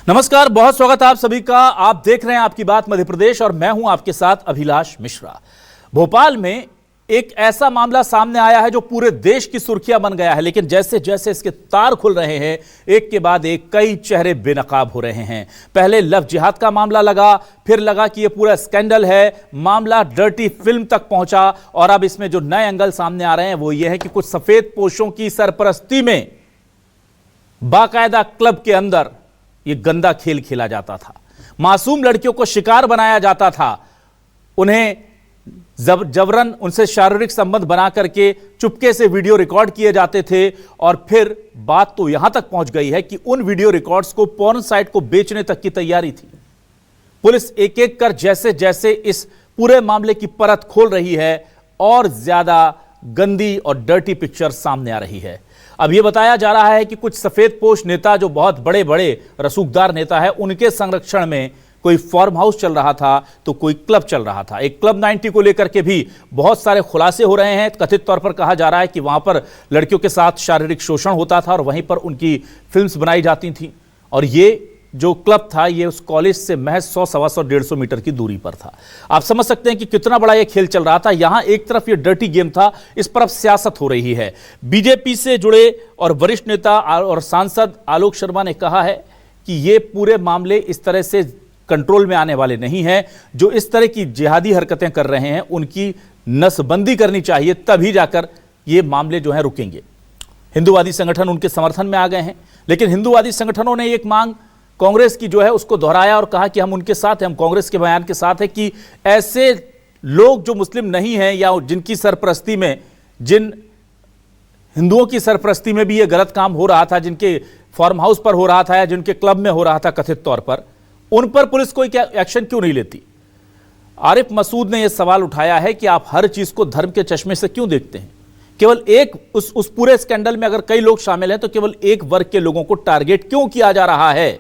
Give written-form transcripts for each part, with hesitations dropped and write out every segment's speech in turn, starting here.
नमस्कार, बहुत स्वागत है आप सभी का। आप देख रहे हैं आपकी बात मध्य प्रदेश और मैं हूं आपके साथ अभिलाष मिश्रा। भोपाल में एक ऐसा मामला सामने आया है जो पूरे देश की सुर्खियां बन गया है, लेकिन जैसे जैसे इसके तार खुल रहे हैं एक के बाद एक कई चेहरे बेनकाब हो रहे हैं। पहले लव जिहाद का मामला लगा, फिर लगा कि यह पूरा स्कैंडल है, मामला डर्टी फिल्म तक पहुंचा और अब इसमें जो नए एंगल सामने आ रहे हैं वो ये है कि कुछ सफेद पोशों की सरपरस्ती में बाकायदा क्लब के अंदर ये गंदा खेल खेला जाता था। मासूम लड़कियों को शिकार बनाया जाता था, उन्हें जबरन उनसे शारीरिक संबंध बना करके चुपके से वीडियो रिकॉर्ड किए जाते थे और फिर बात तो यहां तक पहुंच गई है कि उन वीडियो रिकॉर्ड्स को पॉर्न साइट को बेचने तक की तैयारी थी। पुलिस एक एक कर जैसे जैसे इस पूरे मामले की परत खोल रही है और ज्यादा गंदी और डर्टी पिक्चर सामने आ रही है। अब यह बताया जा रहा है कि कुछ सफेदपोश नेता जो बहुत बड़े बड़े रसूखदार नेता है, उनके संरक्षण में कोई फार्म हाउस चल रहा था तो कोई क्लब चल रहा था। एक क्लब 90 को लेकर के भी बहुत सारे खुलासे हो रहे हैं। कथित तौर पर कहा जा रहा है कि वहां पर लड़कियों के साथ शारीरिक शोषण होता था और वहीं पर उनकी फिल्म्स बनाई जाती थी। और ये जो क्लब था ये उस कॉलेज से महज 100, 125, 150 मीटर की दूरी पर था। आप समझ सकते हैं कि कितना बड़ा ये खेल चल रहा था। यहां एक तरफ ये डर्टी गेम था, इस पर अब सियासत हो रही है। बीजेपी से जुड़े और वरिष्ठ नेता और सांसद आलोक शर्मा ने कहा है कि ये पूरे मामले इस तरह से कंट्रोल में आने वाले नहीं हैं। जो इस तरह की जिहादी हरकतें कर रहे हैं उनकी नसबंदी करनी चाहिए, तभी जाकर ये मामले जो हैं रुकेंगे। हिंदूवादी संगठन उनके समर्थन में आ गए हैं, लेकिन हिंदूवादी संगठनों ने एक मांग कांग्रेस की जो है उसको दोहराया और कहा कि हम उनके साथ हैं, हम कांग्रेस के बयान के साथ है कि ऐसे लोग जो मुस्लिम नहीं हैं या जिनकी सरपरस्ती में, जिन हिंदुओं की सरपरस्ती में भी ये गलत काम हो रहा था, जिनके फार्म हाउस पर हो रहा था या जिनके क्लब में हो रहा था कथित तौर पर, उन पर पुलिस कोई एक्शन क्यों नहीं लेती। आरिफ मसूद ने यह सवाल उठाया है कि आप हर चीज को धर्म के चश्मे से क्यों देखते हैं। केवल एक उस पूरे स्कैंडल में अगर कई लोग शामिल हैं तो केवल एक वर्ग के लोगों को टारगेट क्यों किया जा रहा है।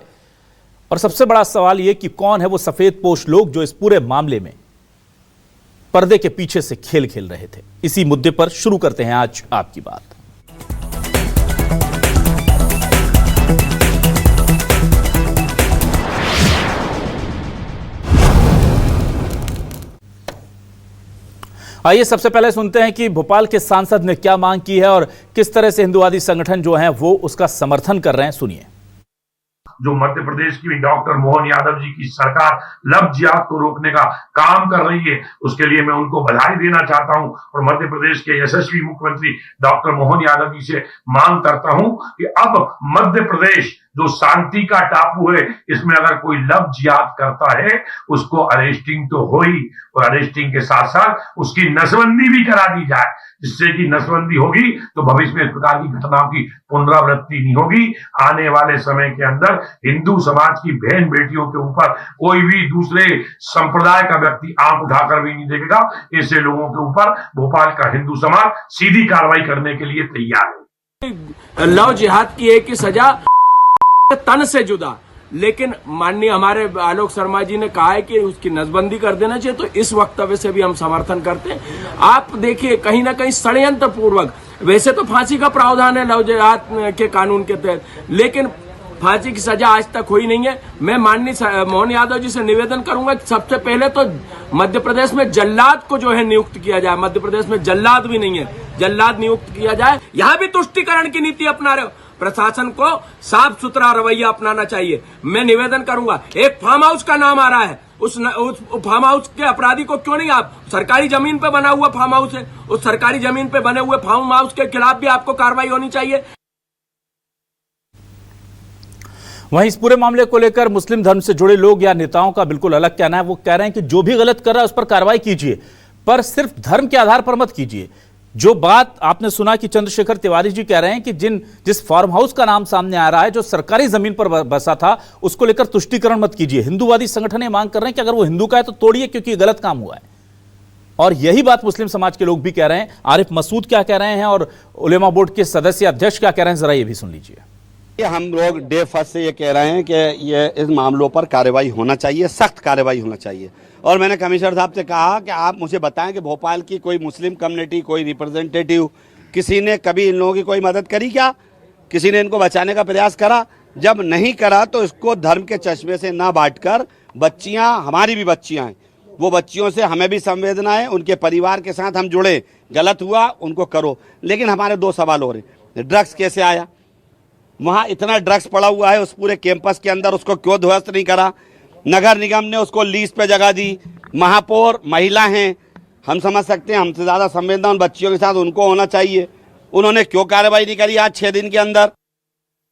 और सबसे बड़ा सवाल यह कि कौन है वो सफेदपोश लोग जो इस पूरे मामले में पर्दे के पीछे से खेल खेल रहे थे। इसी मुद्दे पर शुरू करते हैं आज आपकी बात। आइए सबसे पहले सुनते हैं कि भोपाल के सांसद ने क्या मांग की है और किस तरह से हिंदूवादी संगठन जो हैं वो उसका समर्थन कर रहे हैं। सुनिए। जो मध्य प्रदेश की डॉक्टर मोहन यादव जी की सरकार लव जिहाद को रोकने का काम कर रही है, उसके लिए मैं उनको बधाई देना चाहता हूं और मध्य प्रदेश के यशस्वी मुख्यमंत्री डॉक्टर मोहन यादव जी से मांग करता हूं कि अब मध्य प्रदेश जो शांति का टापू है, इसमें अगर कोई लव जिहाद करता है उसको अरेस्टिंग तो हो ही, और अरेस्टिंग के साथ साथ उसकी नसबंदी भी करा दी जाए, जिससे कि नसबंदी होगी तो भविष्य में इस प्रकार की घटनाओं की पुनरावृत्ति नहीं होगी। आने वाले समय के अंदर हिंदू समाज की बहन बेटियों के ऊपर कोई भी दूसरे संप्रदाय का व्यक्ति आंख उठाकर भी नहीं देखेगा। ऐसे लोगों के ऊपर भोपाल का हिंदू समाज सीधी कार्रवाई करने के लिए तैयार है। लव जिहाद की एक ही सजा तन से जुदा, लेकिन माननीय हमारे आलोक शर्मा जी ने कहा है कि उसकी नसबंदी कर देना चाहिए, तो इस वक्तव्य से भी हम समर्थन करते हैं। आप देखिए कहीं ना कहीं षड्यंत्र पूर्वक, वैसे तो फांसी का प्रावधान है लव जिहाद के कानून के तहत, लेकिन फांसी की सजा आज तक हुई नहीं है। मैं माननीय मोहन यादव जी से निवेदन करूंगा कि सबसे पहले तो मध्य प्रदेश में जल्लाद को जो है नियुक्त किया जाए। मध्य प्रदेश में जल्लाद भी नहीं है, जल्लाद नियुक्त किया जाए। यहां भी तुष्टिकरण की नीति अपना रहे हो। प्रशासन को साफ सुथरा रवैया अपनाना चाहिए। मैं निवेदन करूंगा, एक फार्म हाउस का नाम आ रहा है, उस फार्म हाउस के अपराधी को क्यों नहीं, आप सरकारी जमीन पे बना हुआ फार्म हाउस है, उस सरकारी जमीन पे बने हुए फार्म हाउस के खिलाफ भी आपको कार्रवाई होनी चाहिए। वहीं इस पूरे मामले को लेकर मुस्लिम धर्म से जुड़े लोग या नेताओं का बिल्कुल अलग कहना है। वो कह रहे हैं कि जो भी गलत कर रहा है उस पर कार्रवाई कीजिए, पर सिर्फ धर्म के आधार पर मत कीजिए। जो बात आपने सुना कि चंद्रशेखर तिवारी जी कह रहे हैं कि जिस फार्म हाउस का नाम सामने आ रहा है जो सरकारी जमीन पर बसा था, उसको लेकर तुष्टीकरण मत कीजिए। हिंदूवादी संगठन ये मांग कर रहे हैं कि अगर वो हिंदू का है तो तोड़िए, क्योंकि गलत काम हुआ है। और यही बात मुस्लिम समाज के लोग भी कह रहे हैं। आरिफ मसूद क्या कह रहे हैं और उलेमा बोर्ड के सदस्य अध्यक्ष क्या कह रहे हैं, जरा ये भी सुन लीजिए। हम लोग डे फर्स्ट से ये कह रहे हैं कि ये इस मामलों पर कार्रवाई होना चाहिए, सख्त कार्रवाई होना चाहिए। और मैंने कमिश्नर साहब से कहा कि आप मुझे बताएं कि भोपाल की कोई मुस्लिम कम्युनिटी, कोई रिप्रेजेंटेटिव, किसी ने कभी इन लोगों की कोई मदद करी क्या? किसी ने इनको बचाने का प्रयास करा? जब नहीं करा तो इसको धर्म के चश्मे से ना बांटकर, बच्चियां हमारी भी बच्चियां हैं, वो बच्चियों से हमें भी संवेदना है, उनके परिवार के साथ हम जुड़े, गलत हुआ उनको करो। लेकिन हमारे दो सवाल हो रहे हैं, ड्रग्स कैसे आया, वहाँ इतना ड्रग्स पड़ा हुआ है उस पूरे कैंपस के अंदर, उसको क्यों ध्वस्त नहीं करा? नगर निगम ने उसको लीज पे जगह दी, महापौर महिला हैं, हम समझ सकते हैं, हमसे ज़्यादा संवेदना उन बच्चियों के साथ उनको होना चाहिए, उन्होंने क्यों कार्रवाई नहीं करी आज 6 दिन के अंदर?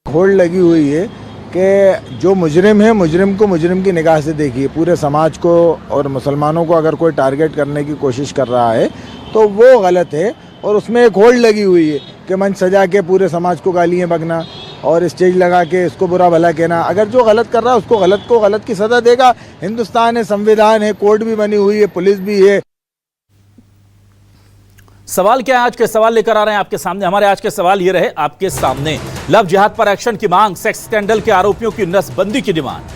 होड़ लगी हुई है कि जो मुजरिम है, मुजरिम को मुजरिम की निगाह से देखिए। पूरे समाज को और मुसलमानों को अगर कोई टारगेट करने की कोशिश कर रहा है तो वो गलत है, और उसमें एक होड़ लगी हुई है कि मंच सजा के पूरे समाज को गालियाँ बकना और स्टेज लगा के इसको बुरा भला कहना। अगर जो गलत कर रहा है उसको गलत की सजा देगा। हिंदुस्तान है, संविधान है, कोर्ट भी बनी हुई है, पुलिस भी है। सवाल क्या है? आज के सवाल लेकर आ रहे हैं आपके सामने। हमारे आज के सवाल ये रहे आपके सामने। लव जिहाद पर एक्शन की मांग, सेक्स स्कैंडल के आरोपियों की नसबंदी की demand.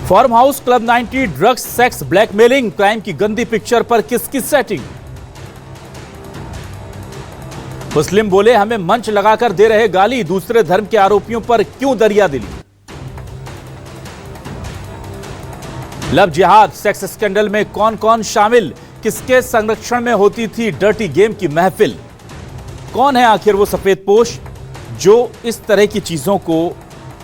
Farm house, club 90, drugs, sex, blackmailing, crime की गंदी पिक्चर पर किसकी सेटिंग? मुस्लिम बोले हमें मंच लगाकर दे रहे गाली, दूसरे धर्म के आरोपियों पर क्यों दरिया दिली? लव जिहाद, सेक्स स्कैंडल में कौन कौन शामिल, किसके संरक्षण में होती थी डर्टी गेम की महफिल? कौन है आखिर वो सफेदपोश जो इस तरह की चीजों को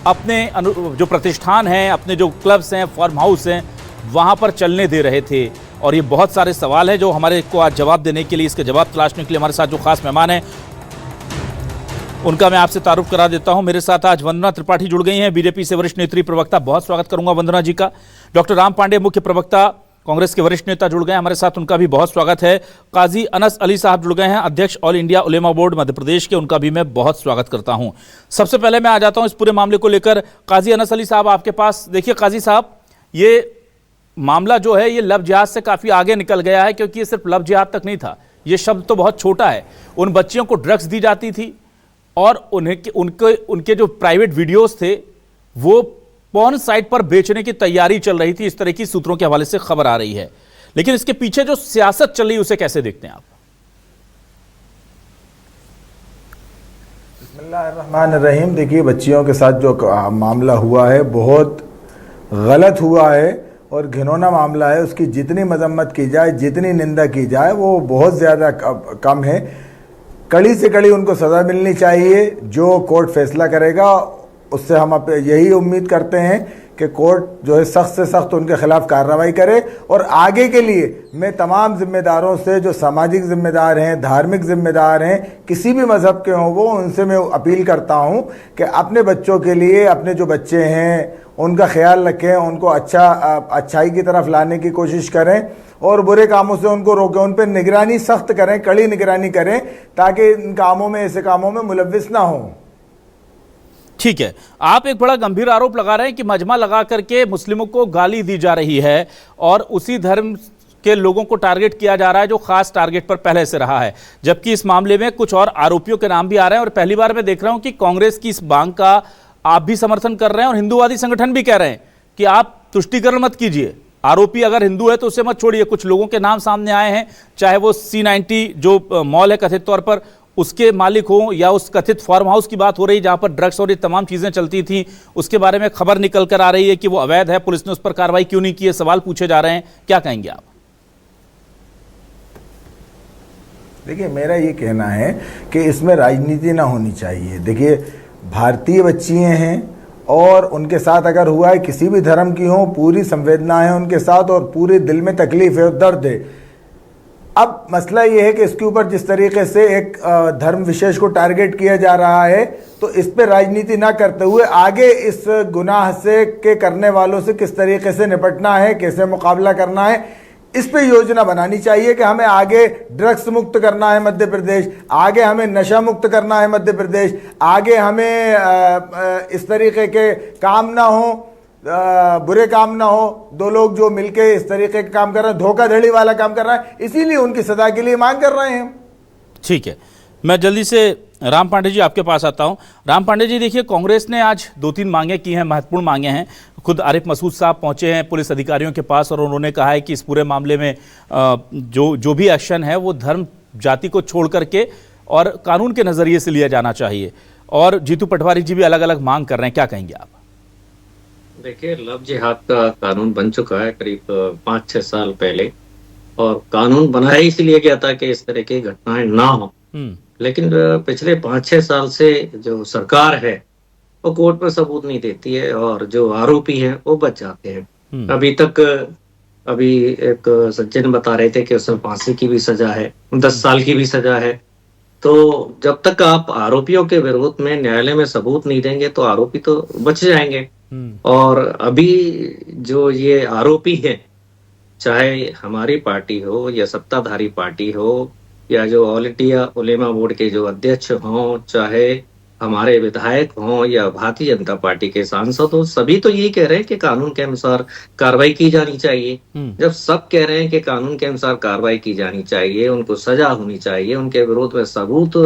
अपने जो प्रतिष्ठान हैं, अपने जो क्लब्स हैं, फार्म हाउस हैं, वहां पर चलने दे रहे थे? और ये बहुत सारे सवाल हैं जो हमारे को आज जवाब देने के लिए, इसके जवाब तलाशने के लिए हमारे साथ जो खास मेहमान हैं उनका मैं आपसे तारुफ करा देता हूं। मेरे साथ आज वंदना त्रिपाठी जुड़ गई हैं, बीजेपी से वरिष्ठ नेत्री प्रवक्ता। बहुत स्वागत करूंगा वंदना जी का। डॉक्टर राम पांडे, मुख्य प्रवक्ता, कांग्रेस के वरिष्ठ नेता जुड़ गए हैं हमारे साथ, उनका भी बहुत स्वागत है। काजी अनस अली साहब जुड़ गए हैं, अध्यक्ष ऑल इंडिया उलेमा बोर्ड मध्य प्रदेश के, उनका भी मैं बहुत स्वागत करता हूं। सबसे पहले मैं आ जाता हूं इस पूरे मामले को लेकर काजी अनस अली साहब आपके पास। देखिए काजी साहब, ये मामला जो है ये लव जिहाद से काफी आगे निकल गया है, क्योंकि ये सिर्फ लव जिहाद तक नहीं था, ये शब्द तो बहुत छोटा है। उन बच्चियों को ड्रग्स दी जाती थी और उनके जो प्राइवेट वीडियोस थे वो पॉर्न साइट पर बेचने की तैयारी चल रही थी, इस तरह की सूत्रों के हवाले से खबर आ रही है। लेकिन इसके पीछे जो सियासत चल रही है उसे कैसे देखते हैं आप? बिस्मिल्लाहिर्रहमानिर्रहीम। देखिए, बच्चियों के साथ जो मामला हुआ है बहुत गलत हुआ है और घिनौना मामला है। उसकी जितनी मजम्मत की जाए, जितनी निंदा की जाए, वो बहुत ज़्यादा कम है। कड़ी से कड़ी उनको सज़ा मिलनी चाहिए। जो कोर्ट फैसला करेगा उससे हम यही उम्मीद करते हैं कि कोर्ट जो है सख्त से सख्त उनके खिलाफ कार्रवाई करे। और आगे के लिए मैं तमाम जिम्मेदारों से, जो सामाजिक जिम्मेदार हैं, धार्मिक जिम्मेदार हैं, किसी भी मज़हब के हों वो, उनसे मैं अपील करता हूं कि अपने बच्चों के लिए, अपने जो बच्चे हैं उनका ख्याल रखें, उनको अच्छाई की तरफ लाने की कोशिश करें और बुरे कामों से उनको रोकें, उन पर निगरानी सख्त करें, कड़ी निगरानी करें, ताकि इन कामों में, ऐसे कामों में मुलव्विस ना हों। ठीक है, आप एक बड़ा गंभीर आरोप लगा रहे हैं कि मजमा लगा करके मुस्लिमों को गाली दी जा रही है और उसी धर्म के लोगों को टारगेट किया जा रहा है जो खास टारगेट पर पहले से रहा है, जबकि इस मामले में कुछ और आरोपियों के नाम भी आ रहे हैं। और पहली बार मैं देख रहा हूं कि कांग्रेस की इस मांग का आप भी समर्थन कर रहे हैं और हिंदूवादी संगठन भी कह रहे हैं कि आप तुष्टीकरण मत कीजिए, आरोपी अगर हिंदू है तो उसे मत छोड़िए। कुछ लोगों के नाम सामने आए हैं, चाहे वो C90 जो मॉल है कथित तौर पर, उसके मालिक हो, या उस कथित फार्म हाउस की बात हो रही जहां पर ड्रग्स और ये तमाम चीजें चलती थी, उसके बारे में खबर निकल कर आ रही है कि वो अवैध है, पुलिस ने उस पर कार्रवाई क्यों नहीं की है, सवाल पूछे जा रहे हैं। क्या कहेंगे आप? देखिए, मेरा ये कहना है कि इसमें राजनीति ना होनी चाहिए। देखिए, भारतीय बच्चियां हैं और उनके साथ अगर हुआ है, किसी भी धर्म की हो, पूरी संवेदना है उनके साथ और पूरे दिल में तकलीफ है और दर्द है। अब मसला ये है कि इसके ऊपर जिस तरीके से एक धर्म विशेष को टारगेट किया जा रहा है, तो इस पर राजनीति ना करते हुए आगे इस गुनाह से के करने वालों से किस तरीके से निपटना है, कैसे मुकाबला करना है, इस पे योजना बनानी चाहिए कि हमें आगे ड्रग्स मुक्त करना है मध्य प्रदेश, आगे हमें नशा मुक्त करना है मध्य प्रदेश, आगे हमें इस तरीके के काम ना हो, बुरे काम ना हो, दो लोग जो मिलके इस तरीके के काम कर रहे हैं, धोखाधड़ी वाला काम कर रहा है, इसीलिए उनकी सजा के लिए मांग कर रहे हैं। ठीक है, मैं जल्दी से राम पांडे जी आपके पास आता हूं। राम पांडे जी, देखिए, कांग्रेस ने आज 2-3 मांगे की हैं, महत्वपूर्ण मांगे हैं। खुद आरिफ मसूद साहब पहुंचे हैं पुलिस अधिकारियों के पास और उन्होंने कहा है कि इस पूरे मामले में जो भी एक्शन है वो धर्म जाति को छोड़ करके और कानून के नजरिए से लिया जाना चाहिए। और जीतू पटवारी जी भी अलग अलग मांग कर रहे हैं, क्या कहेंगे आप? देखिए, लव जिहाद का कानून बन चुका है करीब 5-6 साल पहले, और कानून बनाया इसलिए गया था कि इस तरह की घटनाएं ना हो। लेकिन पिछले 5-6 साल से जो सरकार है वो कोर्ट में सबूत नहीं देती है, और जो आरोपी हैं वो बच जाते हैं। अभी एक सज्जन बता रहे थे कि उसमें फांसी की भी सजा है, 10 साल की भी सजा है। तो जब तक आप आरोपियों के विरोध में न्यायालय में सबूत नहीं देंगे तो आरोपी तो बच जाएंगे। और अभी जो ये आरोपी है, चाहे हमारी पार्टी हो या सत्ताधारी पार्टी हो, या जो ऑल इंडिया उलेमा बोर्ड के जो अध्यक्ष हों, चाहे हमारे विधायक हों या भारतीय जनता पार्टी के सांसद हो, सभी तो यही कह रहे हैं कि कानून के अनुसार कार्रवाई की जानी चाहिए। जब सब कह रहे हैं कि कानून के अनुसार कार्रवाई की जानी चाहिए, उनको सजा होनी चाहिए, उनके विरोध में सबूत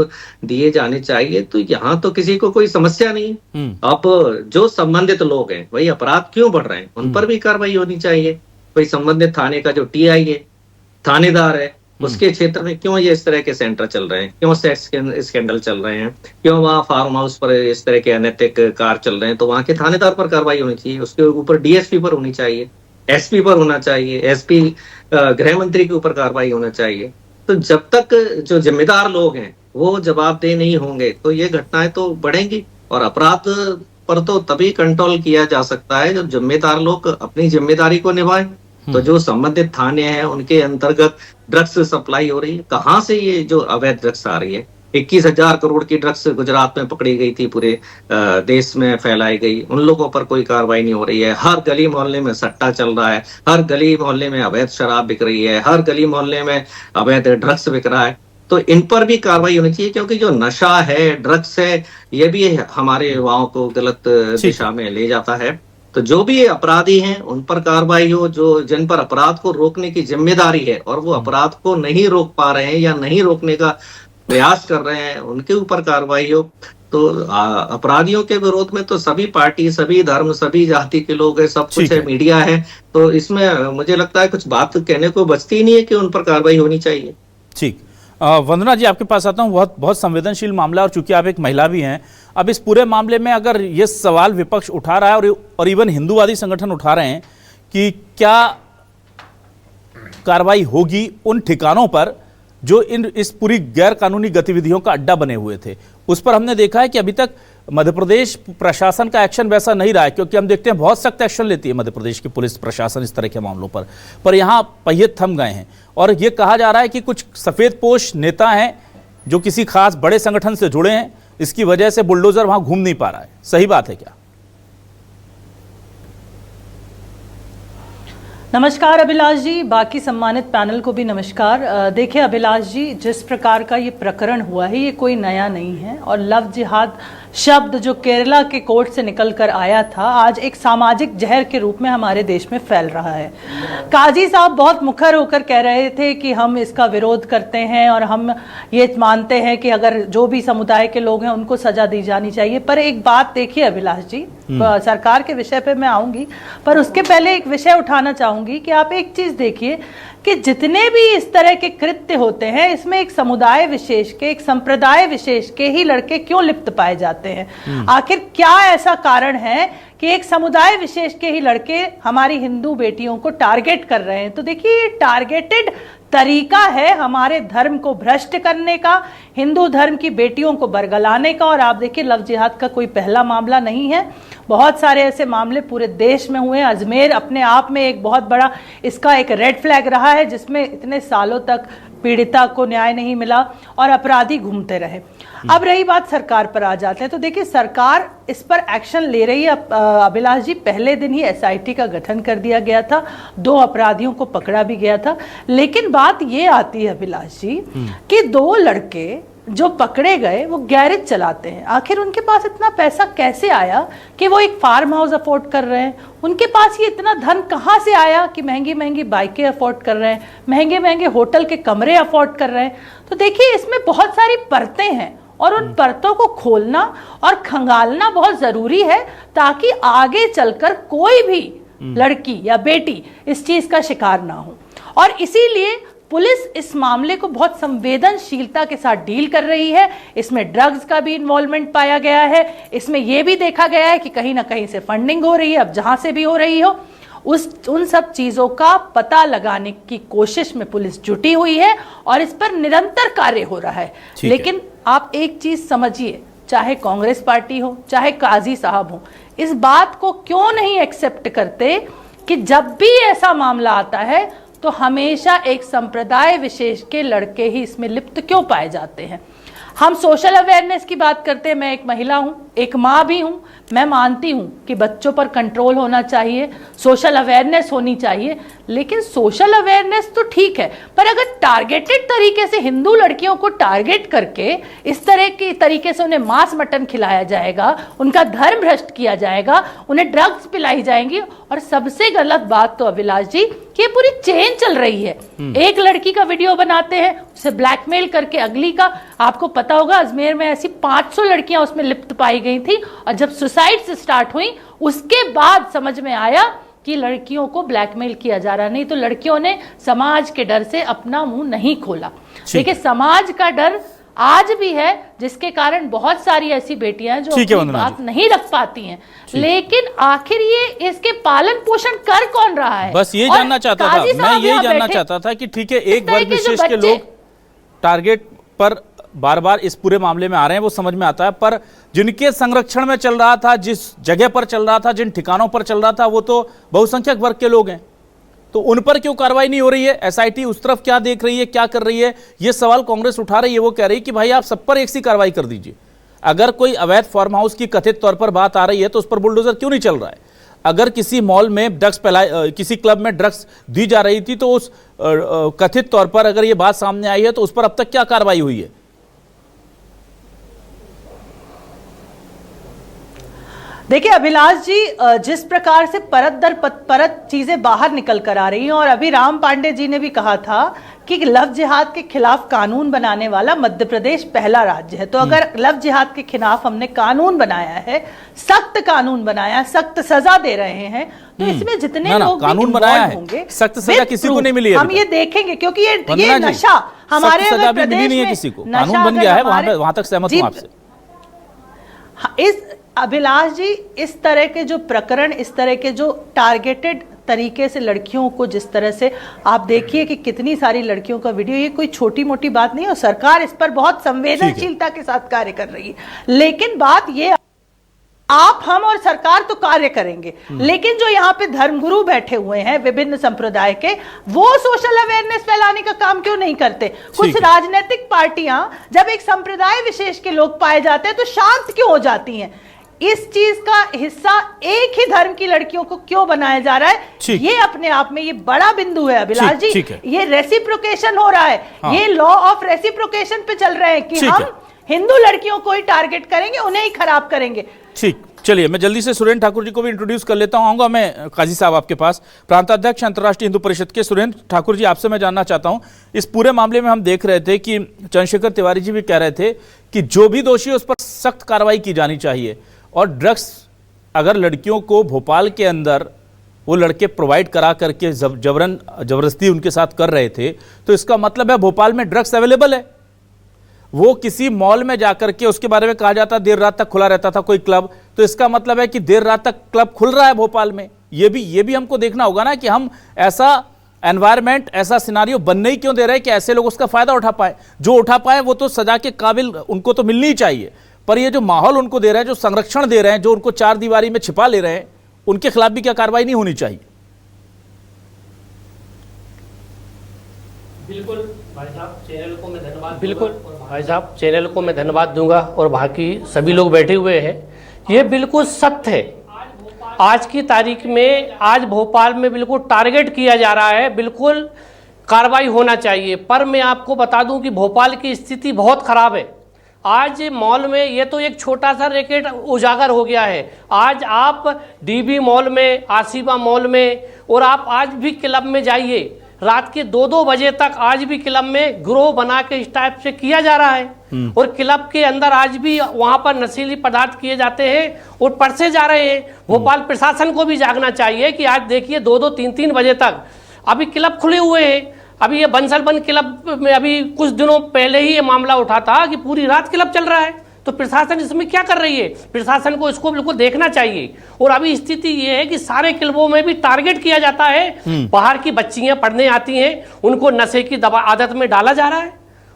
दिए जाने चाहिए, तो यहाँ तो किसी को कोई समस्या नहीं। अब जो संबंधित लोग हैं वही अपराध क्यों बढ़ रहे हैं, उन पर भी कार्रवाई होनी चाहिए। कोई संबंधित थाने का जो टीआई है, थानेदार है, उसके क्षेत्र में क्यों ये इस तरह के सेंटर चल रहे हैं, क्यों सेक्स स्कैंडल चल रहे हैं, क्यों वहाँ फार्म हाउस पर इस तरह के अनैतिक कार्य चल रहे हैं, तो वहाँ के थानेदार पर कार्रवाई होनी चाहिए। उसके ऊपर डीएसपी पर होनी चाहिए, एसपी पर होना चाहिए, एसपी गृह मंत्री के ऊपर कार्रवाई होना चाहिए। तो जब तक जो जिम्मेदार लोग हैं वो जवाबदेह नहीं होंगे तो ये घटनाएं तो बढ़ेंगी, और अपराध पर तो तभी कंट्रोल किया जा सकता है जब जिम्मेदार लोग अपनी जिम्मेदारी को निभाएं। तो जो संबंधित थाने हैं उनके अंतर्गत ड्रग्स सप्लाई हो रही है, कहाँ से ये जो अवैध ड्रग्स आ रही है? 21,000 करोड़ की ड्रग्स गुजरात में पकड़ी गई थी, पूरे देश में फैलाई गई, उन लोगों पर कोई कार्रवाई नहीं हो रही है। हर गली मोहल्ले में सट्टा चल रहा है, हर गली मोहल्ले में अवैध शराब बिक रही है, हर गली मोहल्ले में अवैध ड्रग्स बिक रहा है। तो इन पर भी कार्रवाई होनी चाहिए, क्योंकि जो नशा है, ड्रग्स है, ये भी हमारे युवाओं को गलत दिशा में ले जाता है। तो जो भी अपराधी हैं उन पर कार्रवाई हो, जो जिन पर अपराध को रोकने की जिम्मेदारी है और वो अपराध को नहीं रोक पा रहे हैं या नहीं रोकने का प्रयास कर रहे हैं, उनके ऊपर कार्रवाई हो। तो अपराधियों के विरोध में तो सभी पार्टी, सभी धर्म, सभी जाति के लोग हैं, सब कुछ है, मीडिया है। तो इसमें मुझे लगता है कुछ बात कहने को बचती नहीं है कि उन पर कार्रवाई होनी चाहिए। ठीक, वंदना जी आपके पास आता हूँ। बहुत संवेदनशील मामला, और चूंकि आप एक महिला भी हैं, अब इस पूरे मामले में अगर ये सवाल विपक्ष उठा रहा है और इवन हिंदूवादी संगठन उठा रहे हैं कि क्या कार्रवाई होगी उन ठिकानों पर जो इस पूरी गैर कानूनी गतिविधियों का अड्डा बने हुए थे, उस पर हमने देखा है कि अभी तक मध्य प्रदेश प्रशासन का एक्शन वैसा नहीं रहा है, क्योंकि हम देखते हैं बहुत सख्त एक्शन लेती है मध्य प्रदेश की पुलिस प्रशासन इस तरह के मामलों पर यहाँ पहिए थम गए हैं। और ये कहा जा रहा है कि कुछ सफेदपोश नेता हैं जो किसी खास बड़े संगठन से जुड़े हैं, इसकी वजह से बुलडोजर वहां घूम नहीं पा रहा है। सही बात है क्या? नमस्कार अभिलाष जी, बाकी सम्मानित पैनल को भी नमस्कार। देखिए अभिलाष जी, जिस प्रकार का ये प्रकरण हुआ है ये कोई नया नहीं है, और लव जिहाद शब्द जो केरला के कोर्ट से निकल कर आया था, आज एक सामाजिक जहर के रूप में हमारे देश में फैल रहा है। काजी साहब बहुत मुखर होकर कह रहे थे कि हम इसका विरोध करते हैं और हम ये मानते हैं कि अगर जो भी समुदाय के लोग हैं उनको सजा दी जानी चाहिए। पर एक बात देखिए अभिलाष जी, सरकार के विषय पे मैं आऊंगी, पर उसके पहले एक विषय उठाना चाहूंगी कि आप एक चीज देखिए कि जितने भी इस तरह के कृत्य होते हैं इसमें एक समुदाय विशेष के, एक संप्रदाय विशेष के ही लड़के क्यों लिप्त पाए जाते हैं? आखिर क्या ऐसा कारण है कि एक समुदाय विशेष के ही लड़के हमारी हिंदू बेटियों को टारगेट कर रहे हैं? तो देखिए ये टारगेटेड तरीका है हमारे धर्म को भ्रष्ट करने का, हिंदू धर्म की बेटियों को बरगलाने का। और आप देखिए लव जिहाद का कोई पहला मामला नहीं है, बहुत सारे ऐसे मामले पूरे देश में हुए। अजमेर अपने आप में एक बहुत बड़ा इसका एक रेड फ्लैग रहा है, जिसमें इतने सालों तक पीड़िता को न्याय नहीं मिला और अपराधी घूमते रहे। अब रही बात सरकार पर आ जाते हैं, तो देखिए सरकार इस पर एक्शन ले रही है। अभिलाष जी, पहले दिन ही एसआईटी का गठन कर दिया गया था, 2 अपराधियों को पकड़ा भी गया था। लेकिन बात ये आती है अभिलाष जी कि 2 लड़के जो पकड़े गए वो गैरेज चलाते हैं। आखिर उनके पास इतना पैसा कैसे आया कि वो एक फार्म हाउस अफोर्ड कर रहे हैं? उनके पास ये इतना धन कहाँ से आया कि महंगी महंगी बाइकें अफोर्ड कर रहे हैं, महंगे महंगे होटल के कमरे अफोर्ड कर रहे हैं? तो देखिए इसमें बहुत सारी परतें हैं और उन परतों को खोलना और खंगालना बहुत जरूरी है, ताकि आगे चलकर कोई भी लड़की या बेटी इस चीज का शिकार ना हो। और इसीलिए पुलिस इस मामले को बहुत संवेदनशीलता के साथ डील कर रही है। इसमें ड्रग्स का भी इन्वॉल्वमेंट पाया गया है, इसमें यह भी देखा गया है कि कहीं ना कहीं से फंडिंग हो रही है, अब जहां से भी हो रही हो उन सब चीजों का पता लगाने की कोशिश में पुलिस जुटी हुई है और इस पर निरंतर कार्य हो रहा है। लेकिन आप एक चीज समझिए, चाहे कांग्रेस पार्टी हो चाहे काजी साहब हो, इस बात को क्यों नहीं एक्सेप्ट करते कि जब भी ऐसा मामला आता है तो हमेशा एक संप्रदाय विशेष के लड़के ही इसमें लिप्त क्यों पाए जाते हैं। हम सोशल अवेयरनेस की बात करते हैं, मैं एक महिला हूं, एक मां भी हूं, मैं मानती हूं कि बच्चों पर कंट्रोल होना चाहिए, सोशल अवेयरनेस होनी चाहिए, लेकिन सोशल अवेयरनेस तो ठीक है, पर अगर टारगेटेड तरीके से हिंदू लड़कियों को टारगेट करके इस तरह की तरीके से उन्हें मांस मटन खिलाया जाएगा, उनका धर्म भ्रष्ट किया जाएगा, उन्हें ड्रग्स पिलाई जाएंगी, और सबसे गलत बात तो अभिलाष जी कि ये पूरी चेन चल रही है। एक लड़की का वीडियो बनाते हैं, उसे ब्लैकमेल करके अगली का, आपको पता होगा अजमेर में ऐसी 500 लड़कियां उसमें लिप्त पाई गई थी, और जब सुसाइड से स्टार्ट हुई उसके बाद समझ में आया कि लड़कियों को ब्लैकमेल किया जा रहा, नहीं तो लड़कियों ने समाज के डर से अपना मुंह नहीं खोला। देखिए समाज का डर आज भी है, जिसके कारण बहुत सारी ऐसी बेटियां जो अपनी बात नहीं रख पाती हैं, लेकिन आखिर ये इसके पालन पोषण कर कौन रहा है, बस ये जानना चाहता था मैं, यही जानना चाहता था कि ठीक है एक वर्ग विशेष के लोग टारगेट पर बार बार इस पूरे मामले में आ रहे हैं, वो समझ में आता है, पर जिनके संरक्षण में चल रहा था, जिस जगह पर चल रहा था, जिन ठिकानों पर चल रहा था, वो तो बहुसंख्यक वर्ग के लोग हैं, तो उन पर क्यों कार्रवाई नहीं हो रही है? एसआईटी उस तरफ क्या देख रही है, क्या कर रही है? ये सवाल कांग्रेस उठा रही है। वो कह रही है कि भाई आप सब पर एक सी कार्रवाई कर दीजिए। अगर कोई अवैध फार्म हाउस की कथित तौर पर बात आ रही है तो उस पर बुलडोजर क्यों नहीं चल रहा है? अगर किसी मॉल में ड्रग्स किसी क्लब में ड्रग्स दी जा रही थी तो उस कथित तौर पर अगर ये बात सामने आई है तो उस पर अब तक क्या कार्रवाई हुई है? देखिए अभिलाष जी, जिस प्रकार से परत दर परत चीजें बाहर निकल कर आ रही हैं, और अभी राम पांडे जी ने भी कहा था कि लव जिहाद के खिलाफ कानून बनाने वाला मध्य प्रदेश पहला राज्य है। तो अगर लव जिहाद के खिलाफ हमने कानून बनाया है, सख्त कानून बनाया, सख्त सजा दे रहे हैं, तो इसमें जितने लोग कानून बनाया है, सख्त सजा किसी को नहीं मिली है। हम ये देखेंगे क्योंकि ये नशा हमारे अगर प्रदेश में किसी को कानून बन गया है, वहां तक सहमत हूं आपसे। इस अभिलाष जी, इस तरह के जो प्रकरण, इस तरह के जो टारगेटेड तरीके से लड़कियों को, जिस तरह से आप देखिए कि कितनी सारी लड़कियों का वीडियो, ये कोई छोटी मोटी बात नहीं है, और सरकार इस पर बहुत संवेदनशीलता के साथ कार्य कर रही है। लेकिन बात ये, आप, हम और सरकार तो कार्य करेंगे, लेकिन जो यहाँ पे धर्मगुरु बैठे हुए हैं विभिन्न संप्रदाय के, वो सोशल अवेयरनेस फैलाने का काम क्यों नहीं करते? कुछ राजनीतिक पार्टियां जब एक संप्रदाय विशेष के लोग पाए जाते हैं तो शांत क्यों हो जाती हैं? इस चीज का हिस्सा एक ही धर्म की लड़कियों को क्यों बनाया जा रहा है? ये अपने आप में ये बड़ा बिंदु है अभिलाष जी। ये रेसिप्रोकेशन हो रहा है, ये लॉ ऑफ रेसिप्रोकेशन पे चल रहे हैं कि हम हिंदू लड़कियों को ही टारगेट करेंगे, उन्हें ही खराब करेंगे। ठीक, चलिए मैं जल्दी से सुरेंद्र ठाकुर जी को भी इंट्रोड्यूस कर लेता हूं। आऊंगा मैं काजी साहब आपके पास, प्रांताध्यक्ष अंतर्राष्ट्रीय हिंदू परिषद के। सुरेंद्र ठाकुर जी, आपसे मैं जानना चाहता हूं, इस पूरे मामले में हम देख रहे थे कि चंद्रशेखर तिवारी जी भी कह रहे थे कि जो भी दोषी है उस पर सख्त कार्रवाई की जानी चाहिए, और ड्रग्स अगर लड़कियों को भोपाल के अंदर वो लड़के प्रोवाइड करा करके जबरदस्ती उनके साथ कर रहे थे, तो इसका मतलब है भोपाल में ड्रग्स अवेलेबल है। वो किसी मॉल में जाकर के, उसके बारे में कहा जाता देर रात तक खुला रहता था कोई क्लब, तो इसका मतलब है कि देर रात तक क्लब खुल रहा है भोपाल में। ये भी हमको देखना होगा ना कि हम ऐसा एनवायरमेंट, ऐसा सिनारियो बनने ही क्यों दे रहे हैं कि ऐसे लोग उसका फायदा उठा पाए। जो उठा पाए वो तो सजा के काबिल उनको तो मिलनी ही चाहिए, पर ये जो माहौल उनको दे रहे हैं, जो संरक्षण दे रहे हैं, जो उनको चार दीवारी में छिपा ले रहे हैं, उनके खिलाफ भी क्या कार्रवाई नहीं होनी चाहिए? बिल्कुल भाई साहब, चैनल को मैं धन्यवाद, बिल्कुल भाई साहब चैनल को मैं धन्यवाद दूंगा, और बाकी सभी लोग बैठे हुए हैं। ये बिल्कुल सत्य है, आज की तारीख में आज भोपाल में बिल्कुल टारगेट किया जा रहा है, बिल्कुल कार्रवाई होना चाहिए। पर मैं आपको बता दूं कि भोपाल की स्थिति बहुत खराब है। आज मॉल में ये तो एक छोटा सा रैकेट उजागर हो गया है। आज आप डीबी मॉल में, आसिफा मॉल में, और आप आज भी क्लब में जाइए, रात के 2-2 बजे तक आज भी क्लब में ग्रोह बना के इस टाइप से किया जा रहा है, और क्लब के अंदर आज भी वहां पर नशीली पदार्थ किए जाते हैं और परसे जा रहे हैं। भोपाल प्रशासन को भी जागना चाहिए कि आज देखिए 2-2, 3-3 बजे तक अभी क्लब खुले हुए हैं। अभी ये बंसल क्लब में अभी कुछ दिनों पहले ही ये मामला उठा था कि पूरी रात क्लब चल रहा है, तो प्रशासन इसमें क्या कर रही है? प्रशासन को इसको बिल्कुल देखना चाहिए। और अभी स्थिति ये है कि सारे क्लबों में भी टारगेट किया जाता है, बाहर की बच्चियां पढ़ने आती हैं, उनको नशे की दवा आदत में डाला जा रहा है।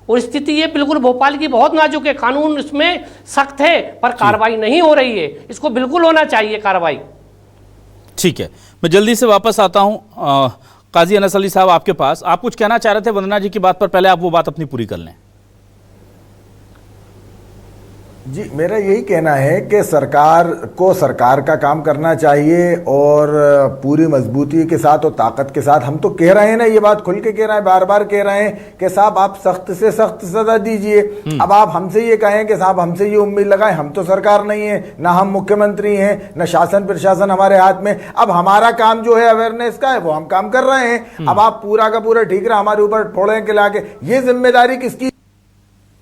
और स्थिति ये बिल्कुल भोपाल की बहुत नाजुक है, कानून इसमें सख्त है पर कार्रवाई नहीं हो रही है, इसको बिल्कुल होना चाहिए कार्रवाई। ठीक है, मैं जल्दी से वापस आता हूं काजी अनस अली साहब आपके पास। आप कुछ कहना चाह रहे थे वंदना जी की बात पर, पहले आप वो बात अपनी पूरी कर लें। जी, मेरा यही कहना है कि सरकार को सरकार का काम करना चाहिए और पूरी मजबूती के साथ और ताकत के साथ। हम तो कह रहे हैं ना, ये बात खुल के कह रहे हैं, बार बार कह रहे हैं कि साहब आप सख्त से सख्त सजा दीजिए। अब आप हमसे ये कहें कि साहब हमसे ये उम्मीद लगाएं, हम तो सरकार नहीं है, ना हम मुख्यमंत्री हैं, ना शासन प्रशासन हमारे हाथ में। अब हमारा काम जो है अवेयरनेस का है वो हम काम कर रहे हैं। अब आप पूरा का पूरा ठीक रहा हमारे ऊपर फोड़े के लाके, ये जिम्मेदारी किसकी?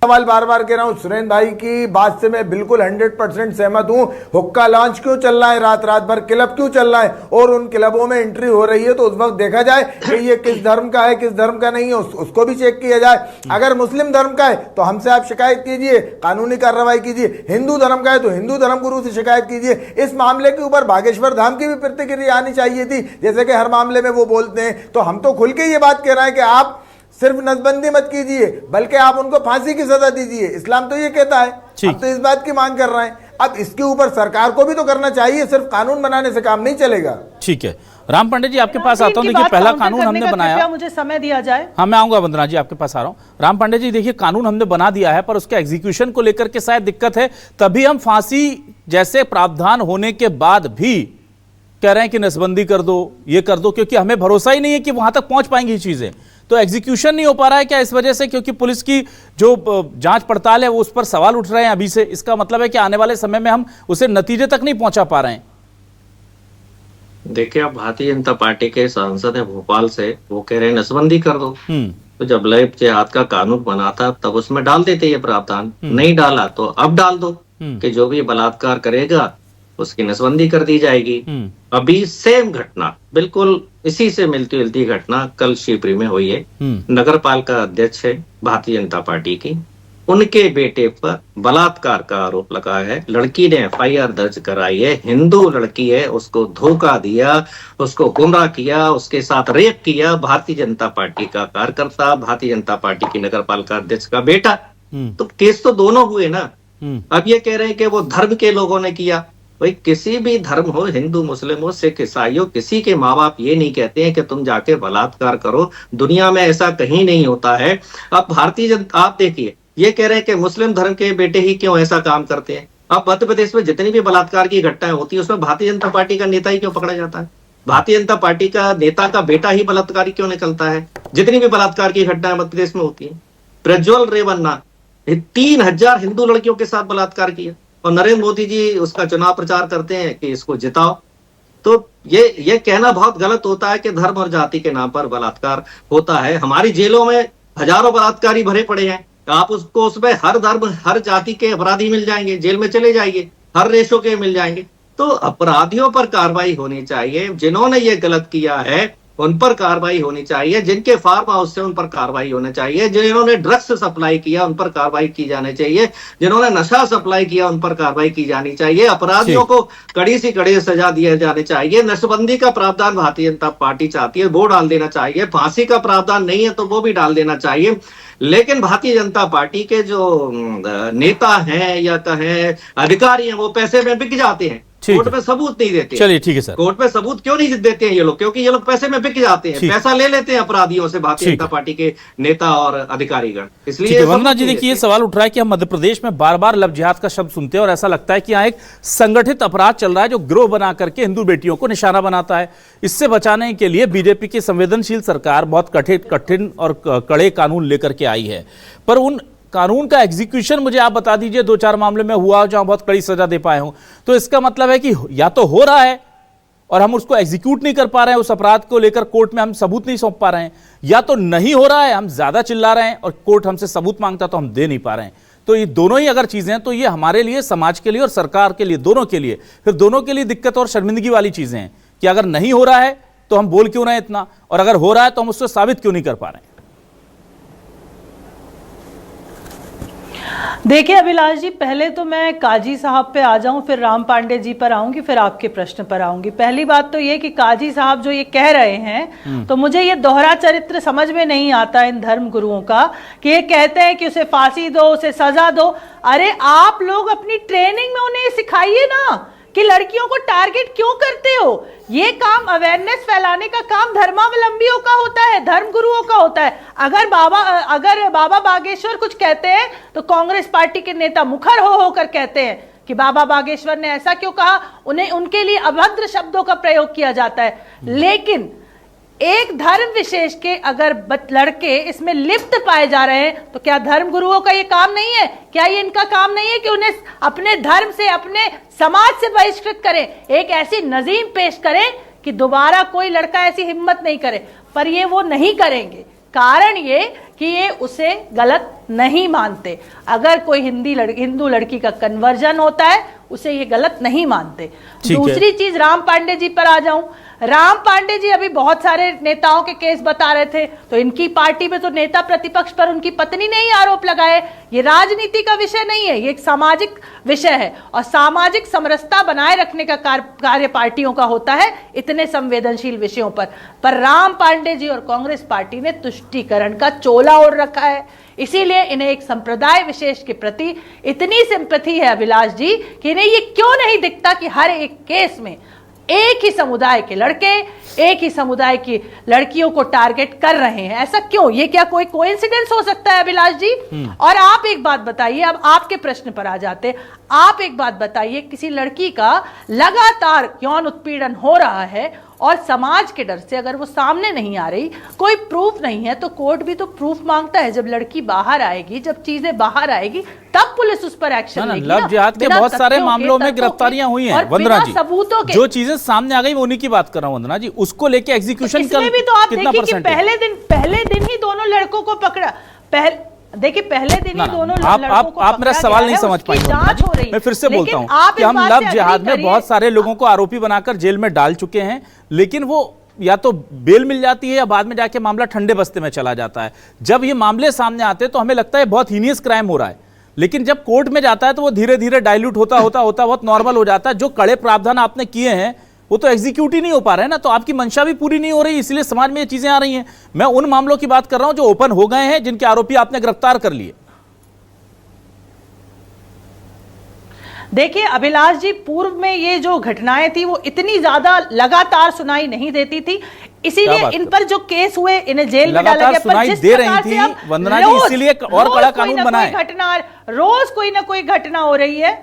सवाल बार बार कह रहा हूं, सुरेंद्र भाई की बात से मैं बिल्कुल 100% सहमत हूं। हुक्का लॉन्च क्यों चल रहा है, रात रात भर क्लब क्यों चल रहा है, और उन क्लबों में एंट्री हो रही है तो उस वक्त देखा जाए कि ये किस धर्म का है किस धर्म का नहीं है, उसको भी चेक किया जाए। अगर मुस्लिम धर्म का है तो हमसे आप शिकायत कीजिए, कानूनी कार्रवाई कीजिए। हिंदू धर्म का है तो हिंदू धर्म गुरु से शिकायत कीजिए। इस मामले के ऊपर बागेश्वर धाम की भी प्रतिक्रिया आनी चाहिए थी, जैसे कि हर मामले में वो बोलते हैं। तो हम तो खुल के ये बात कह रहे हैं कि आप सिर्फ नसबंदी मत कीजिए, बल्कि आप उनको फांसी की सजा दीजिए। इस्लाम तो ये कहता है, हम तो इस बात की मांग कर रहे हैं। अब इसके ऊपर सरकार को भी तो करना चाहिए, सिर्फ कानून बनाने से काम नहीं चलेगा। ठीक है, राम पांडे जी आपके पास आता हूं। देखिए, पहला कानून हमने बनाया, मुझे समय दिया जाए। हाँ, मैं आऊंगा वंदना जी, आपके पास आ रहा हूं। राम पांडे जी, देखिए कानून हमने बना दिया है पर उसके एग्जीक्यूशन को लेकर के शायद दिक्कत है, तभी हम फांसी जैसे प्रावधान होने के बाद भी कह रहे हैं कि नसबंदी कर दो, ये कर दो, क्योंकि हमें भरोसा ही नहीं है कि वहां तक पहुंच पाएंगी ये चीजें। तो एग्जीक्यूशन नहीं हो पा रहा है क्या इस वजह से, क्योंकि पुलिस की जो जांच पड़ताल है वो उस पर सवाल उठ रहे हैं अभी से? इसका मतलब है कि आने वाले समय में हम उसे नतीजे तक नहीं पहुंचा पा रहे हैं। देखिए, अब भारतीय जनता पार्टी के सांसद है भोपाल से, वो कह रहे हैं नसबंदी कर दो। तो जब लव जिहाद का कानून बना था तब उसमें डाल देते ये प्रावधान, नहीं डाला तो अब डाल दो कि जो भी बलात्कार करेगा उसकी नसबंदी कर दी जाएगी। अभी सेम घटना, बिल्कुल इसी से मिलती जुलती घटना कल शिवपुरी में हुई है। नगर पालिका अध्यक्ष है भारतीय जनता पार्टी की, उनके बेटे पर बलात्कार का आरोप लगा है। लड़की ने FIR दर्ज कराई है, हिंदू लड़की है, उसको धोखा दिया, उसको गुमराह किया, उसके साथ रेप किया भारतीय जनता पार्टी का कार्यकर्ता, भारतीय जनता पार्टी की नगर पालिका अध्यक्ष का बेटा। तो केस तो दोनों हुए ना। अब ये कह रहे हैं कि वो धर्म के लोगों ने किया। भाई, किसी भी धर्म हो, हिंदू मुस्लिम हो, सिख ईसाई हो, किसी के माँ बाप ये नहीं कहते हैं कि तुम जाके बलात्कार करो। दुनिया में ऐसा कहीं नहीं होता है। अब भारतीय जनता, आप देखिए, ये कह रहे हैं कि मुस्लिम धर्म के बेटे ही क्यों ऐसा काम करते हैं। अब मध्य प्रदेश में जितनी भी बलात्कार की घटनाएं होती है उसमें भारतीय जनता पार्टी का नेता ही क्यों पकड़ा जाता है? भारतीय जनता पार्टी का नेता का बेटा ही बलात्कारी क्यों निकलता है? जितनी भी बलात्कार की घटनाएं मध्य प्रदेश में होती है, प्रज्वल रेवन्ना 3000 हिंदू लड़कियों के साथ बलात्कार किया, और नरेंद्र मोदी जी उसका चुनाव प्रचार करते हैं कि इसको जिताओ। तो ये कहना बहुत गलत होता है कि धर्म और जाति के नाम पर बलात्कार होता है। हमारी जेलों में हजारों बलात्कारी भरे पड़े हैं, आप उसको उसमें हर धर्म हर जाति के अपराधी मिल जाएंगे, जेल में चले जाइए, हर रेशों के मिल जाएंगे। तो अपराधियों पर कार्रवाई होनी चाहिए, जिन्होंने ये गलत किया है उन पर कार्रवाई होनी चाहिए, जिनके फार्म हाउस से उन पर कार्रवाई होनी चाहिए, जिन्होंने ड्रग्स सप्लाई किया उन पर कार्रवाई की जानी चाहिए, जिन्होंने नशा सप्लाई किया उन पर कार्रवाई की जानी चाहिए। अपराधियों को कड़ी से कड़ी सजा दिया जानी चाहिए। नशबंदी का प्रावधान भारतीय जनता पार्टी चाहती है, वो डाल देना चाहिए। फांसी का प्रावधान नहीं है तो वो भी डाल देना चाहिए। लेकिन भारतीय जनता पार्टी के जो नेता हैं या कहें अधिकारी हैं, वो पैसे में बिक जाते हैं, कोर्ट में सबूत नहीं देते। चलिए ठीक है सर, कोर्ट में सबूत क्यों नहीं देते हैं ये लोग? क्योंकि ये लोग पैसे में बिक जाते हैं, पैसा ले लेते हैं अपराधियों से भारतीय जनता पार्टी के नेता और अधिकारीगण। इसलिए वंदना जी, देखिए, ये सवाल उठ रहा है कि हम मध्य प्रदेश में बार बार लव जिहाद का शब्द सुनते हैं और ऐसा लगता है कि यहाँ एक संगठित अपराध चल रहा है जो गिरोह बना करके हिंदू बेटियों को निशाना बनाता है। इससे बचाने के लिए बीजेपी की संवेदनशील सरकार बहुत कठिन और कड़े कानून लेकर के आई है, पर उन कानून का एग्जीक्यूशन मुझे आप बता दीजिए 2-4 मामले में हुआ जहां बहुत कड़ी सजा दे पाए हों। तो इसका मतलब है कि या तो हो रहा है और हम उसको एग्जीक्यूट नहीं कर पा रहे हैं, उस अपराध को लेकर कोर्ट में हम सबूत नहीं सौंप पा रहे हैं, या तो नहीं हो रहा है, हम ज्यादा चिल्ला रहे हैं और कोर्ट हमसे सबूत मांगता तो हम दे नहीं पा रहे हैं। तो ये दोनों ही अगर चीजें हैं तो ये हमारे लिए, समाज के लिए और सरकार के लिए, दोनों के लिए, फिर दोनों के लिए दिक्कत और शर्मिंदगी वाली चीजें हैं कि अगर नहीं हो रहा है तो हम बोल क्यों रहे हैं इतना, और अगर हो रहा है तो हम उसको साबित क्यों नहीं कर पा रहे हैं? देखिए अभिलाष जी, पहले तो मैं काजी साहब पे आ जाऊं, फिर राम पांडे जी पर आऊंगी, फिर आपके प्रश्न पर आऊंगी। पहली बात तो ये कि काजी साहब जो ये कह रहे हैं, तो मुझे ये दोहरा चरित्र समझ में नहीं आता इन धर्म गुरुओं का, कि ये कहते हैं कि उसे फांसी दो, उसे सजा दो। अरे आप लोग अपनी ट्रेनिंग में उन्हें सिखाइए ना कि लड़कियों को टारगेट क्यों करते हो। ये काम अवेयरनेस फैलाने का काम धर्मावलंबियों का होता है, धर्म गुरुओं का होता है। अगर बाबा बागेश्वर कुछ कहते हैं तो कांग्रेस पार्टी के नेता मुखर होकर कहते हैं कि बाबा बागेश्वर ने ऐसा क्यों कहा, उन्हें उनके लिए अभद्र शब्दों का प्रयोग किया जाता है। लेकिन एक धर्म विशेष के अगर लड़के इसमें लिप्त पाए जा रहे हैं तो क्या धर्म गुरुओं का ये काम नहीं है? क्या ये इनका काम नहीं है कि उन्हें अपने धर्म से, अपने समाज से बहिष्कृत करें, एक ऐसी नजीम पेश करें कि दोबारा कोई लड़का ऐसी हिम्मत नहीं करे? पर ये वो नहीं करेंगे। कारण ये कि ये उसे गलत नहीं मानते। अगर कोई हिंदू लड़की का कन्वर्जन होता है उसे ये गलत नहीं मानते। दूसरी चीज, राम पांडे जी पर आ जाऊं। राम पांडे जी अभी बहुत सारे नेताओं के केस बता रहे थे, तो इनकी पार्टी में तो नेता प्रतिपक्ष पर उनकी पत्नी ने ही आरोप लगाए। ये राजनीति का विषय नहीं है, ये एक सामाजिक विषय है, और सामाजिक समरसता बनाए रखने का कार्य पार्टियों का होता है इतने संवेदनशील विषयों पर राम पांडे जी और कांग्रेस पार्टी ने तुष्टीकरण का चोला ओढ़ रखा है। इसीलिए इन्हें एक संप्रदाय विशेष के प्रति इतनी सिंपैथी है अभिलाष जी, कि इन्हें ये क्यों नहीं दिखता कि हर एक केस में एक ही समुदाय के लड़के, एक ही समुदाय की लड़कियों को टारगेट कर रहे हैं। ऐसा क्यों? ये क्या कोई कोइंसिडेंस हो सकता है अभिलाष जी? और आप एक बात बताइए, अब आपके प्रश्न पर आ जाते। आप एक बात बताइए, किसी लड़की का लगातार यौन उत्पीड़न हो रहा है और समाज के डर से अगर वो सामने नहीं आ रही, कोई प्रूफ नहीं है, तो कोर्ट भी तो प्रूफ मांगता है। जब लड़की बाहर आएगी, जब चीजें बाहर आएगी, तब पुलिस उस पर एक्शन लेगी। लव जिहाद के बहुत सारे मामलों में गिरफ्तारियां हुई हैं वंदना जी, सबूतों के जो चीजें सामने आ गई मैं उन्हीं की बात कर रहा हूं वंदना जी। उसको लेके एग्जीक्यूशन भी तो आप देखिए कि पहले दिन ही दोनों लड़कों को पकड़ा। देखिए पहले दिन ही दोनों लड़कों को आप मेरा सवाल नहीं समझ पाई। मैं फिर से बोलता हूं कि हम लव जिहाद में बहुत सारे लोगों को आरोपी बनाकर जेल में डाल चुके हैं, लेकिन वो या तो बेल मिल जाती है या बाद में जाके मामला ठंडे बस्ते में चला जाता है। जब ये मामले सामने आते हैं तो हमें लगता है बहुत हीनियस क्राइम हो रहा है, लेकिन जब कोर्ट में जाता है तो वो धीरे धीरे डाइल्यूट होता बहुत नॉर्मल हो जाता है। जो कड़े प्रावधान आपने किए हैं वो तो एग्जीक्यूट ही नहीं हो पा रहे हैं ना, तो आपकी मंशा भी पूरी नहीं हो रही, इसलिए समाज में ये चीजें आ रही हैं। मैं उन मामलों की बात कर रहा हूं जो ओपन हो गए हैं, जिनके आरोपी आपने गिरफ्तार कर लिए। देखिए अभिलाष जी, पूर्व में ये जो घटनाएं थी वो इतनी ज्यादा लगातार सुनाई नहीं देती थी, इसीलिए इन पर जो केस हुए, इन्हें जेल में डाला गया। सुनाई दे रही थी वंदना जी, इसीलिए और कड़ा कानून बना है। रोज कोई ना कोई घटना हो रही है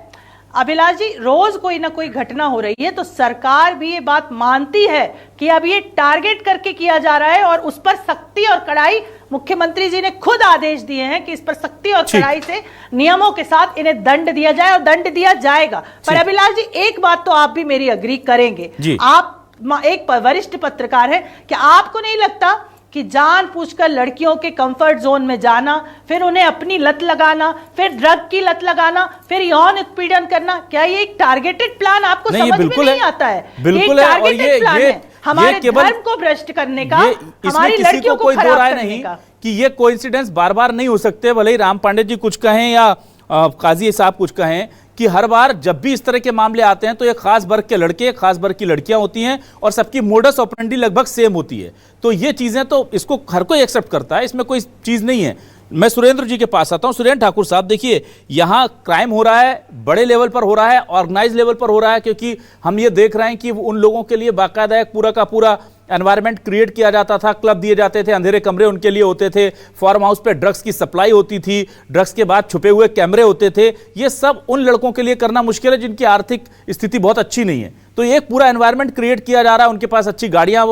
अभिलाष जी, रोज कोई ना कोई घटना हो रही है, तो सरकार भी ये बात मानती है कि अब ये टारगेट करके किया जा रहा है और उस पर सख्ती और कड़ाई, मुख्यमंत्री जी ने खुद आदेश दिए हैं कि इस पर सख्ती और कड़ाई से नियमों के साथ इन्हें दंड दिया जाए और दंड दिया जाएगा। पर अभिलाष जी, एक बात तो आप भी मेरी अग्री करेंगे, आप एक वरिष्ठ पत्रकार है, क्या आपको नहीं लगता कि जानबूझकर लड़कियों के कंफर्ट जोन में जाना, फिर उन्हें अपनी लत लगाना, फिर ड्रग की लत लगाना, फिर यौन उत्पीड़न करना, क्या ये एक टारगेटेड प्लान आपको समझ में नहीं आता है? बिल्कुल है, और ये हमारे धर्म को भ्रष्ट करने का, हमारी लड़कियों को खराब करने का। कि ये कोइंसिडेंस बार बार नहीं हो सकते, भले ही राम पांडे जी कुछ कहें या काजी साहब कुछ कहें, कि हर बार जब भी इस तरह के मामले आते हैं तो एक खास वर्ग के लड़के, खास वर्ग की लड़कियां होती हैं और सबकी मोडस ऑपरेंडी लगभग सेम होती है। तो ये चीजें तो इसको हर कोई एक्सेप्ट करता है, इसमें कोई चीज नहीं है। मैं सुरेंद्र जी के पास आता हूं। सुरेंद्र ठाकुर साहब, देखिए यहां क्राइम हो रहा है, बड़े लेवल पर हो रहा है, ऑर्गेनाइज लेवल पर हो रहा है, क्योंकि हम ये देख रहे हैं कि उन लोगों के लिए बाकायदा एक पूरा का पूरा एनवायरनमेंट क्रिएट किया जाता था, क्लब दिए जाते थे, अंधेरे कमरे उनके लिए होते थे, फार्म हाउस पे ड्रग्स की सप्लाई होती थी, ड्रग्स के बाद छुपे हुए कैमरे होते थे। ये सब उन लड़कों के लिए करना मुश्किल है जिनकी आर्थिक स्थिति बहुत अच्छी नहीं है। तो एक पूरा एनवायरनमेंट क्रिएट किया जा रहा है, उनके पास अच्छी गाड़ियां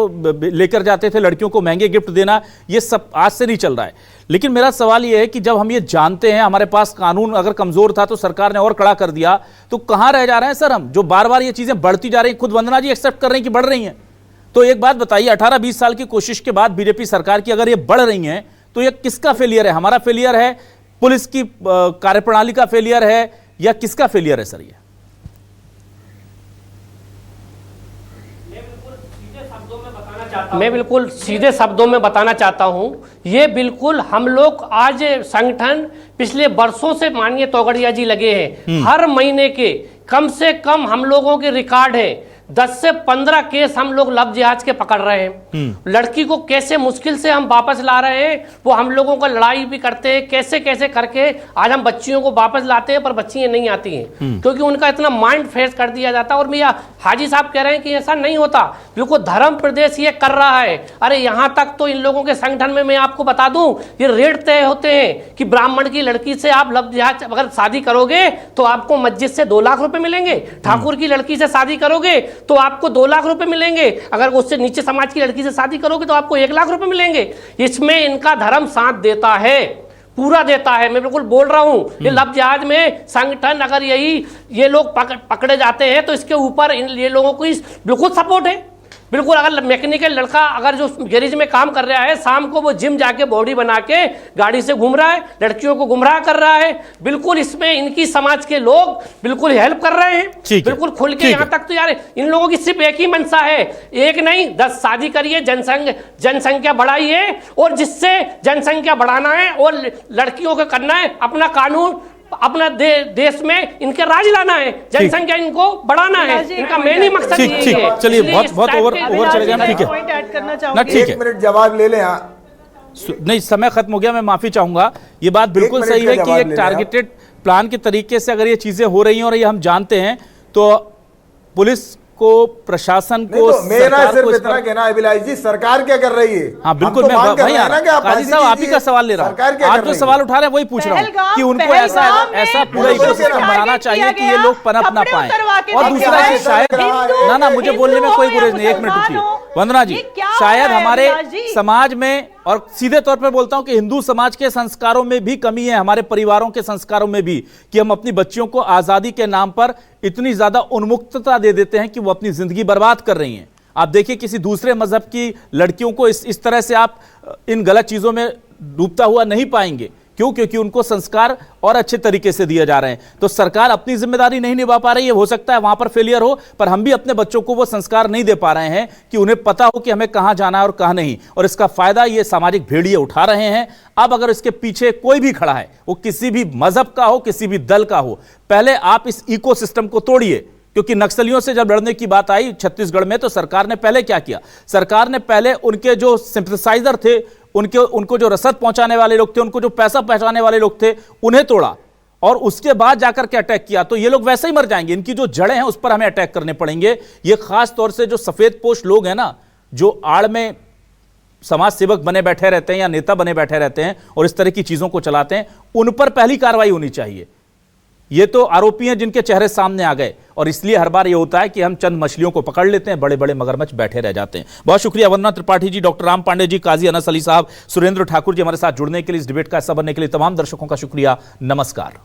लेकर जाते थे, लड़कियों को महंगे गिफ्ट देना, ये सब आज से नहीं चल रहा है। लेकिन मेरा सवाल ये है कि जब हम ये जानते हैं, हमारे पास कानून अगर कमजोर था तो सरकार ने और कड़ा कर दिया, तो कहां रह जा रहे हैं सर हम, जो बार बार ये चीजें बढ़ती जा रही हैं? खुद वंदना जी एक्सेप्ट कर रही हैं कि बढ़ रही हैं। तो एक बात बताइए, 18-20 साल की कोशिश के बाद बीजेपी सरकार की अगर ये बढ़ रही हैं तो ये किसका फेलियर है? हमारा फेलियर है, पुलिस की कार्यप्रणाली का फेलियर है, या किसका फेलियर है सर? ये मैं बिल्कुल सीधे शब्दों में बताना चाहता हूं, ये बिल्कुल हम लोग आज संगठन पिछले वर्षों से माननीय तोगड़िया जी लगे हैं। हर महीने के कम से कम हम लोगों के रिकॉर्ड है 10 से 15 केस हम लोग लव जिहाद के पकड़ रहे हैं। लड़की को कैसे मुश्किल से हम वापस ला रहे हैं, वो हम लोगों का लड़ाई भी करते हैं, कैसे कैसे करके आज हम बच्चियों को वापस लाते हैं, पर बच्चियां नहीं आती हैं क्योंकि उनका इतना माइंड फ्रेश कर दिया जाता है। और भैया हाजी साहब कह रहे हैं कि ऐसा नहीं होता, बिल्कुल धर्म प्रदेश ये कर रहा है। अरे यहाँ तक तो इन लोगों के संगठन में मैं आपको बता दूं, ये रेट तय होते हैं कि ब्राह्मण की लड़की से आप लव जिहाद अगर शादी करोगे तो आपको मस्जिद से 2 लाख रुपए मिलेंगे, ठाकुर की लड़की से शादी करोगे तो आपको 2 लाख रुपए मिलेंगे, अगर उससे नीचे समाज की लड़की से शादी करोगे तो आपको 1 लाख रुपए मिलेंगे। इसमें इनका धर्म साथ देता है, पूरा देता है। मैं बिल्कुल बोल रहा हूं, ये लव जिहाद में संगठन अगर ये लोग पकड़े जाते हैं तो इसके ऊपर ये लोगों को बिल्कुल सपोर्ट है। बिल्कुल अगर मैकेनिकल लड़का अगर जो गैरेज में काम कर रहा है, शाम को वो जिम जाके बॉडी बना के गाड़ी से घूम रहा है, लड़कियों को गुमराह कर रहा है, बिल्कुल इसमें इनकी समाज के लोग बिल्कुल हेल्प कर रहे हैं, बिल्कुल खुल के। यहाँ तक तो यार इन लोगों की सिर्फ एक ही मंशा है, एक नहीं 10 शादी करिए, जनसंख्या बढ़ाइए, और जिससे जनसंख्या बढ़ाना है और लड़कियों को करना है अपना कानून, अपना देश में इनके राज लाना है, जनसंख्या इनको बढ़ाना है, इनका मेन ही मकसद यही है। चलिए बहुत ओवर चले गए, ठीक है ना, ठीक है, 1 मिनट जवाब ले लें। नहीं, समय खत्म हो गया, मैं माफी चाहूंगा। ये बात बिल्कुल सही है कि एक टारगेटेड प्लान के तरीके से अगर ये चीजें हो रही हैं और ये हम जानते हैं तो पुलिस को, प्रशासन को, तो मेरा सिर्फ इतना कहना है अभिलाष जी, सरकार क्या कर रही है? हाँ बिल्कुल, मैं काजी साहब आप ही का सवाल ले रहा हूँ। आप जो सवाल उठा रहे हैं वही पूछ रहा हूँ कि उनको ऐसा पूरा इकोसिस्टम बनाना चाहिए कि ये लोग पनप ना पाए। और दूसरा कि शायद ना मुझे बोलने में कोई गुरेज नहीं, 1 मिनट रुकिए वंदना जी, शायद हमारे समाज में, और सीधे तौर पर बोलता हूं कि हिंदू समाज के संस्कारों में भी कमी है, हमारे परिवारों के संस्कारों में भी, कि हम अपनी बच्चियों को आजादी के नाम पर इतनी ज्यादा उन्मुक्तता दे देते हैं कि वो अपनी जिंदगी बर्बाद कर रही हैं। आप देखिए किसी दूसरे मजहब की लड़कियों को इस तरह से आप इन गलत चीजों में डूबता हुआ नहीं पाएंगे। क्यों? क्योंकि उनको संस्कार और अच्छे तरीके से दिए जा रहे हैं। तो सरकार अपनी जिम्मेदारी नहीं निभा पा रही है, हो सकता है वहां पर फेलियर हो, पर हम भी अपने बच्चों को वो संस्कार नहीं दे पा रहे हैं कि उन्हें पता हो कि हमें कहां जाना है और कहां नहीं। और इसका फायदा ये सामाजिक भेड़िए उठा रहे हैं। अब अगर इसके पीछे कोई भी खड़ा है, वो किसी भी मजहब का हो, किसी भी दल का हो, पहले आप इस इकोसिस्टम को तोड़िए। क्योंकि नक्सलियों से जब लड़ने की बात आई छत्तीसगढ़ में, तो सरकार ने पहले क्या किया? सरकार ने पहले उनके जो सिंपैथाइजर थे, उनको जो रसद पहुंचाने वाले लोग थे, उनको जो पैसा पहुंचाने वाले लोग थे, उन्हें तोड़ा, और उसके बाद जाकर के अटैक किया। तो ये लोग वैसे ही मर जाएंगे, इनकी जो जड़ें हैं उस पर हमें अटैक करने पड़ेंगे। ये खास तौर से जो सफेदपोश लोग हैं ना, जो आड़ में समाज सेवक बने बैठे रहते हैं या नेता बने बैठे रहते हैं और इस तरह की चीजों को चलाते हैं, उन पर पहली कार्रवाई होनी चाहिए। ये तो आरोपी हैं जिनके चेहरे सामने आ गए, और इसलिए हर बार ये होता है कि हम चंद मछलियों को पकड़ लेते हैं, बड़े बड़े मगरमच्छ बैठे रह जाते हैं। बहुत शुक्रिया वंदना त्रिपाठी जी, डॉक्टर राम पांडे जी, काजी अनस अली साहब, सुरेंद्र ठाकुर जी हमारे साथ जुड़ने के लिए, इस डिबेट का हिस्सा बनने के लिए। तमाम दर्शकों का शुक्रिया। नमस्कार।